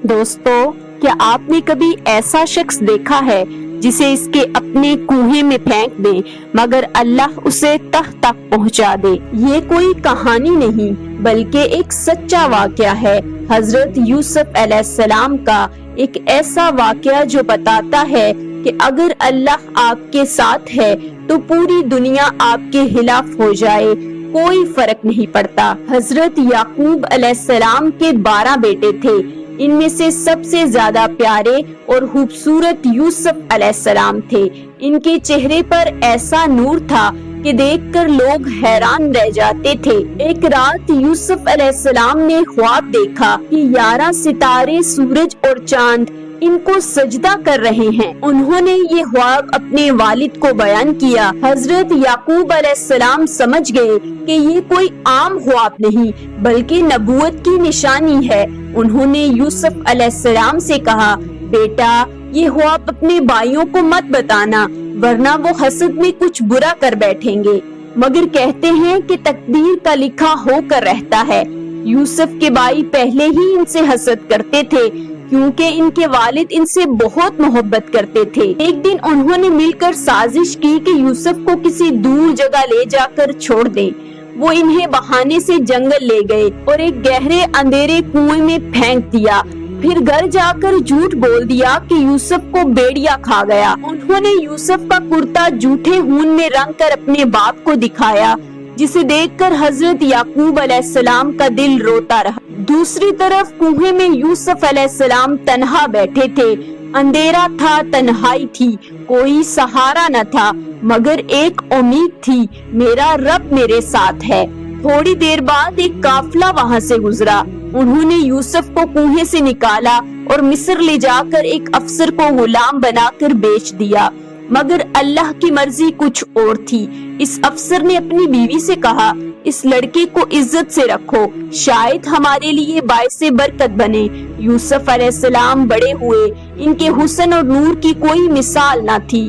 दोस्तों, क्या आपने कभी ऐसा शख्स देखा है जिसे इसके अपने कुएं में फेंक दे मगर अल्लाह उसे तह तक पहुंचा दे। ये कोई कहानी नहीं बल्कि एक सच्चा वाकया है हजरत यूसुफ अलैहिस्सलाम का, एक ऐसा वाकया जो बताता है कि अगर अल्लाह आपके साथ है तो पूरी दुनिया आपके खिलाफ हो जाए, कोई फर्क नहीं पड़ता। हजरत याकूब अलैहिस्सलाम के 12 बेटे थे। इनमें से सबसे ज्यादा प्यारे और खूबसूरत यूसुफ अलैहिस्सलाम थे। इनके चेहरे पर ऐसा नूर था कि देखकर लोग हैरान रह जाते थे। एक रात यूसुफ अलैहिस्सलाम ने ख्वाब देखा कि 11 सितारे, सूरज और चांद इनको सजदा कर रहे हैं। उन्होंने ये ख्वाब अपने वालिद को बयान किया। हजरत याकूब अलैहिस्सलाम समझ गए कि ये कोई आम ख्वाब नहीं बल्कि नबूवत की निशानी है। उन्होंने यूसुफ अलैहिस्सलाम से कहा, बेटा ये ख्वाब अपने भाइयों को मत बताना वरना वो हसद में कुछ बुरा कर बैठेंगे। मगर कहते हैं कि तकदीर का लिखा होकर रहता है। यूसुफ के भाई पहले ही इनसे हसद करते थे क्योंकि इनके वालिद इनसे बहुत मोहब्बत करते थे। एक दिन उन्होंने मिलकर साजिश की कि यूसुफ को किसी दूर जगह ले जाकर छोड़ दें। वो इन्हें बहाने से जंगल ले गए और एक गहरे अंधेरे कुएं में फेंक दिया। फिर घर जाकर झूठ बोल दिया कि यूसुफ को भेड़िया खा गया। उन्होंने यूसुफ का कुर्ता जूठे ऊन में रंग कर अपने बाप को दिखाया, जिसे देखकर हजरत याकूब अलैहिस्सलाम का दिल रोता रहा। दूसरी तरफ कुएं में यूसुफ अलैहिस्सलाम तन्हा बैठे थे। अंधेरा था, तन्हाई थी, कोई सहारा न था मगर एक उम्मीद थी, मेरा रब मेरे साथ है। थोड़ी देर बाद एक काफिला वहां से गुजरा। उन्होंने यूसुफ को कुएं से निकाला और मिस्र ले जाकर एक अफसर को गुलाम बनाकर बेच दिया। मगर अल्लाह की मर्जी कुछ और थी। इस अफसर ने अपनी बीवी से कहा, इस लड़के को इज्जत से रखो, शायद हमारे लिए बाइसे बरकत बने। यूसुफ अलैहिस्सलाम बड़े हुए, इनके हुस्न और नूर की कोई मिसाल न थी।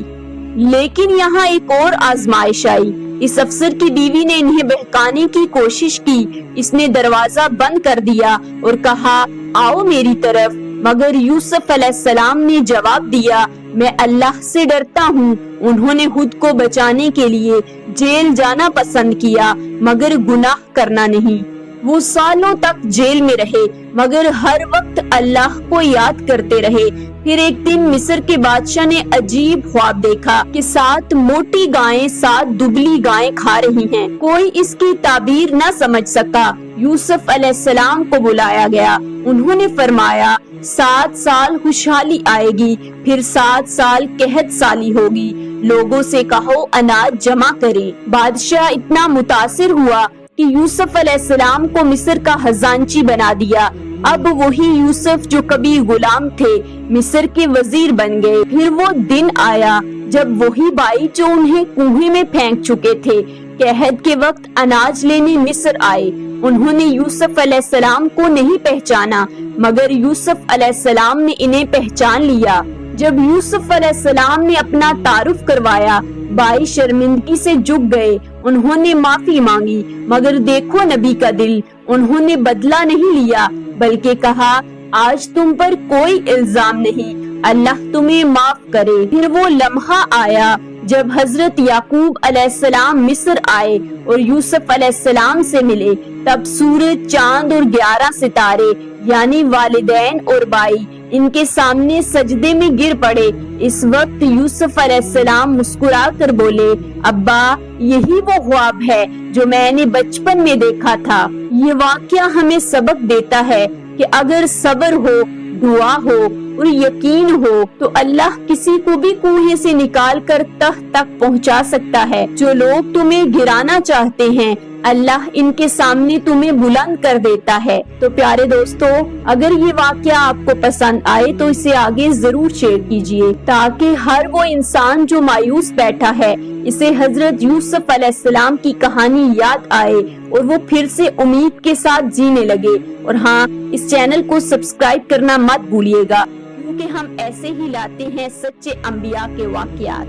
लेकिन यहाँ एक और आजमाइश आई। इस अफसर की बीवी ने इन्हें बहकाने की कोशिश की। इसने दरवाजा बंद कर दिया और कहा, आओ मेरी तरफ। मगर यूसुफ अलैहिस्सलाम ने जवाब दिया, मैं अल्लाह से डरता हूँ। उन्होंने खुद को बचाने के लिए जेल जाना पसंद किया मगर गुनाह करना नहीं। वो सालों तक जेल में रहे मगर हर वक्त अल्लाह को याद करते रहे। फिर एक दिन मिस्र के बादशाह ने अजीब ख्वाब देखा कि 7 मोटी गायें 7 दुबली गायें खा रही हैं। कोई इसकी ताबीर न समझ सका। यूसुफ अलैहिस्सलाम को बुलाया गया। उन्होंने फरमाया, 7 साल खुशहाली आएगी, फिर 7 साल कहत साली होगी। लोगों से कहो अनाज जमा करें। बादशाह इतना मुतासिर हुआ कि यूसुफ अलैहिस्सलाम को मिस्र का खजांची बना दिया। अब वही यूसुफ जो कभी गुलाम थे मिस्र के वजीर बन गए। फिर वो दिन आया जब वही भाई जो उन्हें कुएं में फेंक चुके थे कहत के वक्त अनाज लेने मिस्र आए। उन्होंने यूसुफ अलैहिस्सलाम को नहीं पहचाना मगर यूसुफ अलैहिस्सलाम ने इन्हें पहचान लिया। जब यूसुफ अलैहिस्सलाम ने अपना तारुफ करवाया, भाई शर्मिंदगी से झुक गए। उन्होंने माफी मांगी मगर देखो नबी का दिल, उन्होंने बदला नहीं लिया बल्कि कहा, आज तुम पर कोई इल्जाम नहीं, अल्लाह तुम्हें माफ करे। फिर वो लम्हा आया जब हजरत याकूब अलैहिस्सलाम मिस्र आए और यूसुफ अलैहिस्सलाम से मिले। तब सूरज, चांद और 11 सितारे यानी वालिदैन और भाई इनके सामने सजदे में गिर पड़े। इस वक्त यूसुफ अलैहिस्सलाम मुस्कुरा कर बोले, अब्बा यही वो ख्वाब है जो मैंने बचपन में देखा था। ये वाकया हमें सबक देता है कि अगर सब्र हो, दुआ हो और यकीन हो तो अल्लाह किसी को भी कुएं से निकाल कर तह तक पहुंचा सकता है। जो लोग तुम्हें गिराना चाहते हैं अल्लाह इनके सामने तुम्हें बुलंद कर देता है। तो प्यारे दोस्तों, अगर ये वाकया आपको पसंद आए तो इसे आगे जरूर शेयर कीजिए ताकि हर वो इंसान जो मायूस बैठा है इसे हजरत यूसुफ अलैहिस्सलाम की कहानी याद आए और वो फिर से उम्मीद के साथ जीने लगे। और हाँ, इस चैनल को सब्सक्राइब करना मत भूलिएगा क्योंकि हम ऐसे ही लाते हैं सच्चे अंबिया के वाकयात।